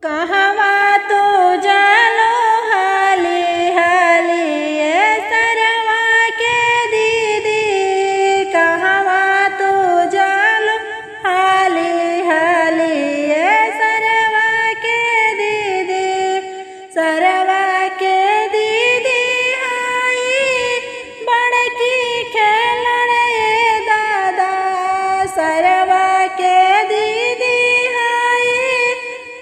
कहवा तो जालो हाली हाली ये सरवा के दीदी, कहवा तो जालो हाली हाली ये सरवा के दीदी। सरवा के दीदी आई बड़की खेलण ये दादा, सरवा के दीदी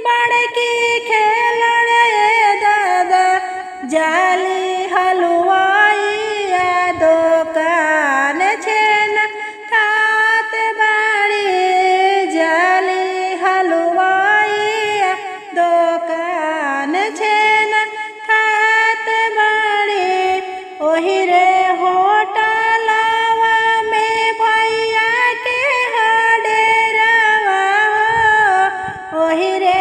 बड़की खेलण ये दादा। जाली हलवाई या दुकान छेन खात बाड़ी, जाली हलवाई या दुकान छेन खात बाड़ी। ओही रे होटलवा में भैया के हडेरवा हो, ओही रे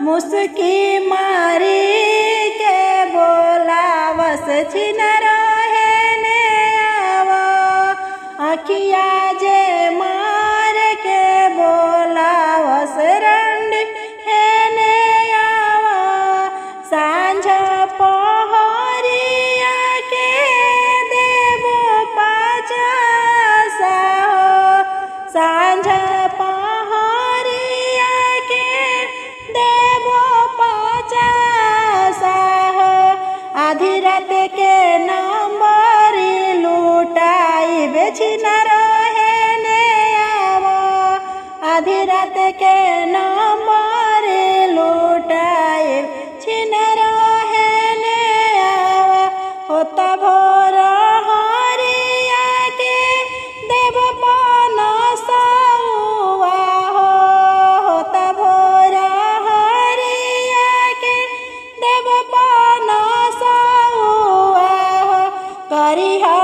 मुस्की मारी के बोलावस छिनर हेने आवो, अखिया जे मार के बोलावस रंडी हेने आवो। सांझ पहरिया के देबो पाचासा हो, सांझ पहरिया के देबो पाचासा हो। आधी रात के नंबरी लुटाई बेचिनर हेने आवो, आधी रात के नंबरी लुटाई छिनर हेने आवो। होता भोर हरिया के देव पनसउआ हो, होता भोर हरिया के देव पनसउआ हो। करिहा